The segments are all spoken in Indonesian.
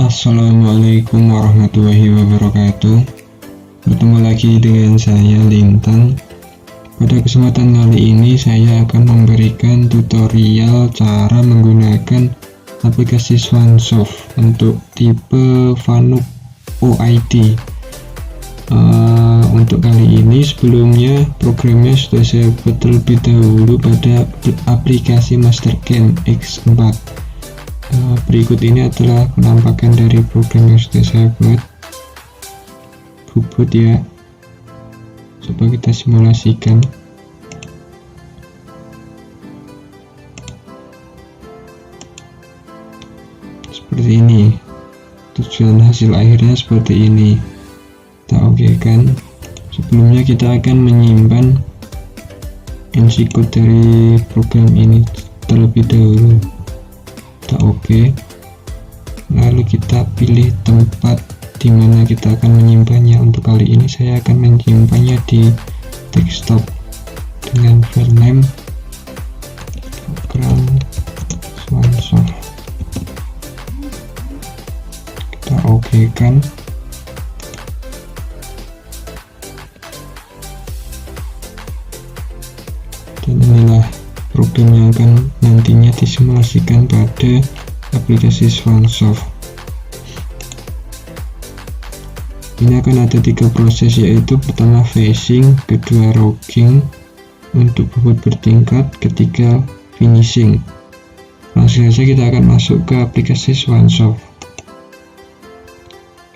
Assalamualaikum warahmatullahi wabarakatuh. Bertemu lagi dengan saya Lintang. Pada kesempatan kali ini saya akan memberikan tutorial cara menggunakan aplikasi Swansoft untuk tipe Fanuc OIT. Untuk kali ini sebelumnya programnya sudah saya buat terlebih dahulu pada aplikasi Mastercam X4. Berikut ini adalah penampakan dari program yang sudah saya buat. Bubut ya. Coba kita simulasikan. Seperti ini. Tujuan hasil akhirnya seperti ini. Kita oke kan. Sebelumnya kita akan menyimpan NC code dari program ini terlebih dahulu. Oke, lalu kita pilih tempat di mana kita akan menyimpannya. Untuk kali ini saya akan menyimpannya di desktop dengan file name program Swansoft. Kita oke kan. Dan inilah program yang akan nantinya disimulasikan pada aplikasi Swansoft. Ini akan ada 3 proses, yaitu pertama phasing, kedua rogging untuk bobot bertingkat, ketiga finishing. Langsung saja kita akan masuk ke aplikasi Swansoft.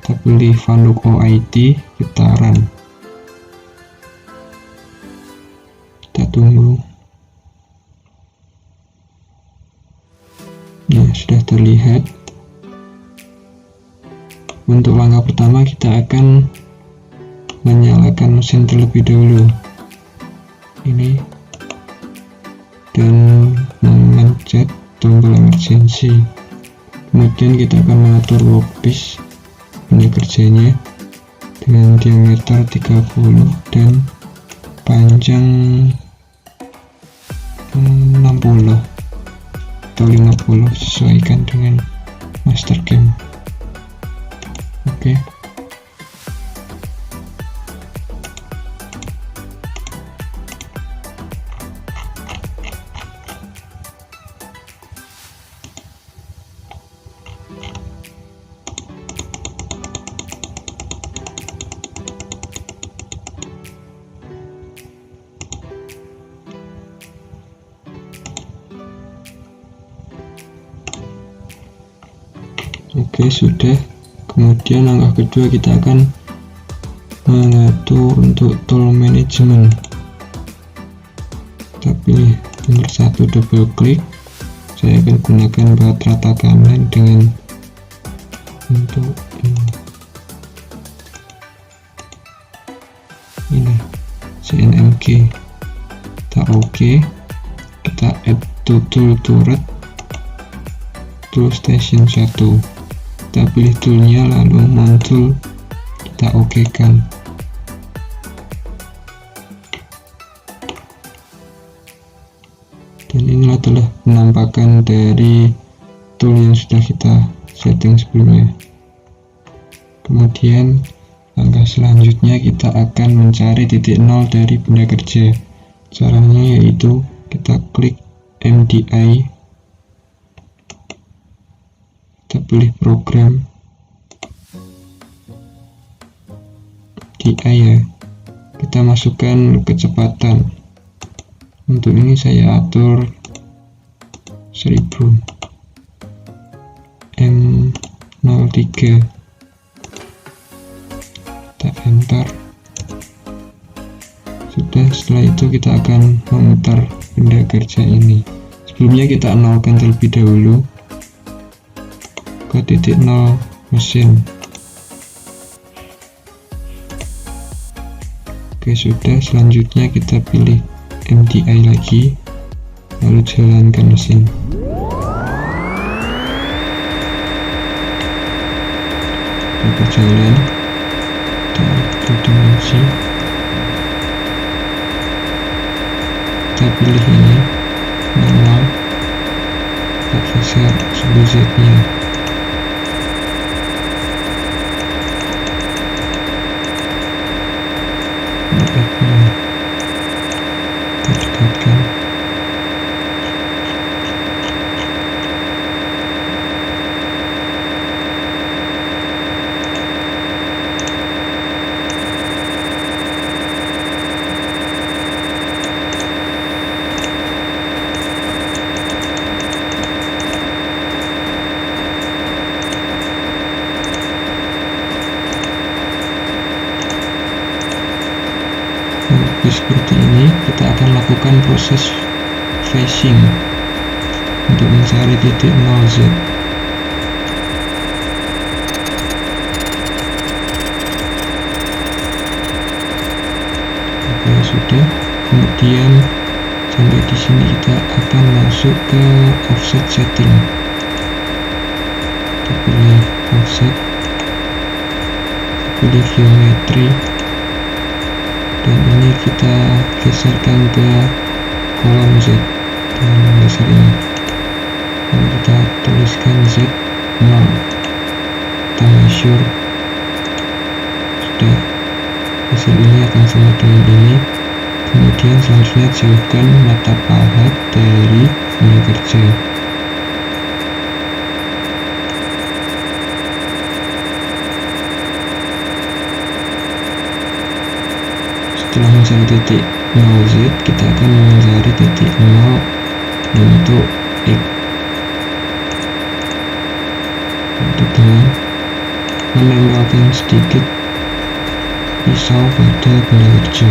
Kita pilih Fanuc OIT, kita run. Kita tunggu. Nah, sudah terlihat. Untuk langkah pertama kita akan menyalakan mesin terlebih dahulu ini dan memencet tombol emergency. Kemudian kita akan mengatur workpiece benda kerjanya dengan diameter 30 dan panjang 60 atau 50, sesuaikan dengan Mastercam. Oke. Oke, sudah. Kemudian langkah kedua kita akan mengatur untuk tool management. Kita pilih nomor 1, double klik. Saya akan gunakan baut rata kanan dengan untuk ini CNMG. Kita oke. Kita add to tool turret, tool station 1. Kita pilih toolnya, lalu mount tool kita oke kan. Dan inilah adalah penampakan dari tool yang sudah kita setting sebelumnya. Kemudian langkah selanjutnya kita akan mencari titik nol dari benda kerja. Caranya yaitu kita klik MDI, kita pilih program DI ya, kita masukkan kecepatan. Untuk ini saya atur 1000 M03, kita enter. Sudah, setelah itu kita akan memutar benda kerja ini. Sebelumnya kita nolkan terlebih dahulu ke titik 0 mesin. Oke, sudah. Selanjutnya kita pilih MDI lagi, lalu jalankan mesin. Kita berjalan, kita dimensi, kita pilih ini manual, kita geser sub Z nya. seperti ini, kita akan lakukan proses phasing untuk mencari titik 0Z. Oke, sudah. Kemudian sampai di sini kita akan masuk ke offset setting. Kita pilih offset, pilih geometri, dan ini kita geserkan ke kolom Z dengan menggeser ini. Lalu kita tuliskan Z 0. Kita measure. Sudah. Hasil ini akan sama dengan ini. Kemudian selanjutnya jauhkan mata pahat dari meja kerja. Setelah mencari titik 0Z, kita akan mencari titik 0 untuk X. Untuk dengan menempelkan sedikit pisau pada benda kerja.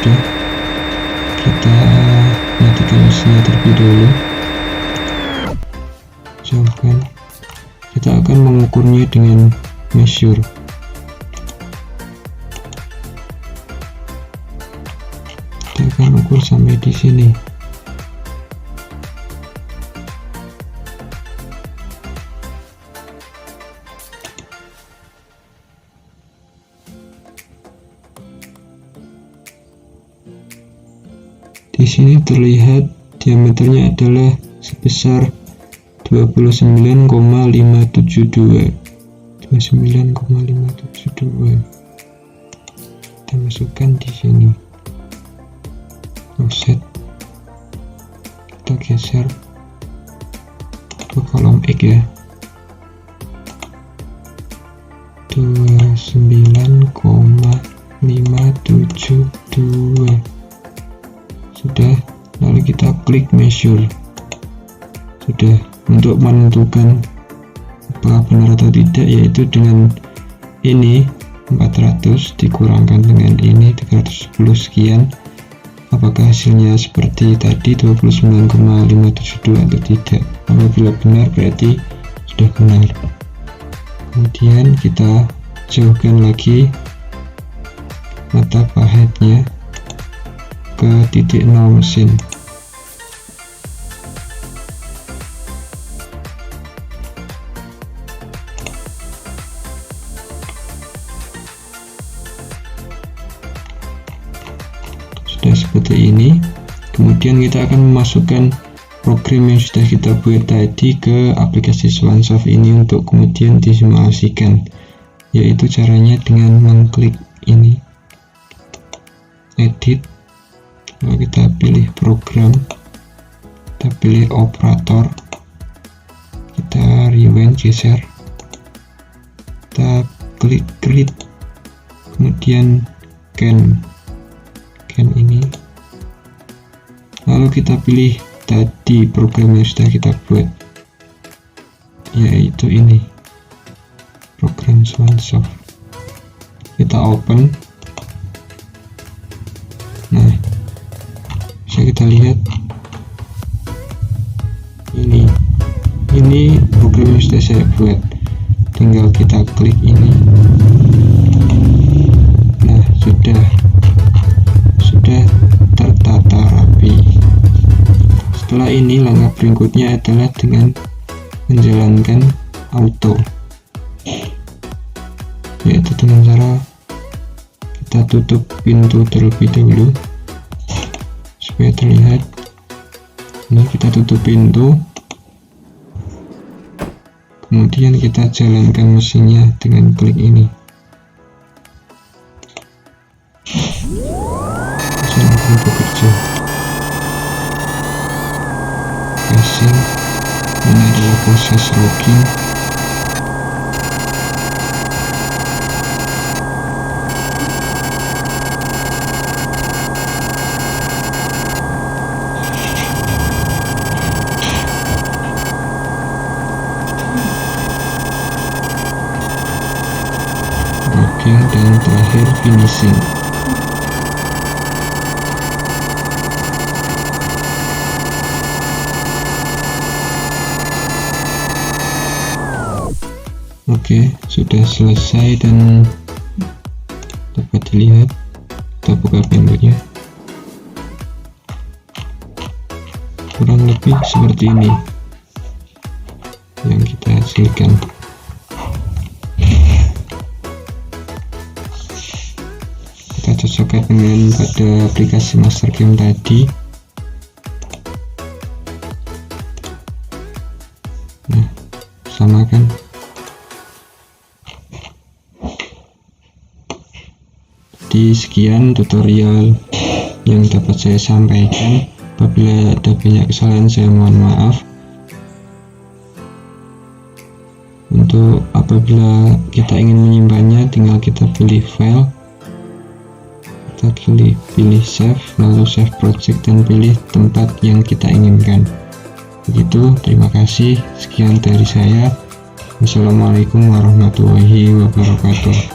Sudah, kita matikan mesinnya terlebih dahulu. Jauhkan. Kita akan mengukurnya dengan measure. Kita akan ukur sampai di sini. Di sini terlihat diameternya adalah sebesar 29,572. Kita masukkan di sini. Offset. Kita geser ke kolom X ya. 29,572. Sudah, lalu kita klik measure. Sudah. Untuk menentukan apakah benar atau tidak, yaitu dengan ini 400 dikurangkan dengan ini 310 sekian, apakah hasilnya seperti tadi 29,572 atau tidak. Apabila benar berarti sudah benar. Kemudian kita jauhkan lagi mata pahatnya ke titik 0 mesin. Sudah seperti ini. Kemudian kita akan memasukkan program yang sudah kita buat tadi ke aplikasi Swansoft ini untuk kemudian disimulasikan, yaitu caranya dengan mengklik ini, edit, lalu kita pilih program, kita pilih operator, kita rewind, geser, kita klik create, kemudian can ini, lalu kita pilih tadi program yang sudah kita buat, yaitu ini program Swansoft. Kita open. Nah, bisa kita lihat ini program yang sudah saya buat, tinggal kita klik ini. Nah, sudah tertata rapi. Setelah ini langkah berikutnya adalah dengan menjalankan auto, yaitu dengan cara kita tutup pintu terlebih dahulu supaya terlihat. Ini kita tutup pintu, kemudian kita jalankan mesinnya dengan klik ini. Mesin bekerja. Casing. Ini adalah proses logging. terakhir finishing. Oke, sudah selesai dan dapat dilihat. Kita buka pintunya. Kurang lebih seperti ini yang kita hasilkan. Kita cocokkan dengan pada aplikasi master game tadi. Nah, sama kan? Jadi sekian tutorial yang dapat saya sampaikan. Apabila ada banyak kesalahan saya mohon maaf. Untuk apabila kita ingin menyimpannya, tinggal kita pilih file, kita pilih save, lalu save project dan pilih tempat yang kita inginkan. Begitu, terima kasih. Sekian dari saya. Wassalamualaikum warahmatullahi wabarakatuh.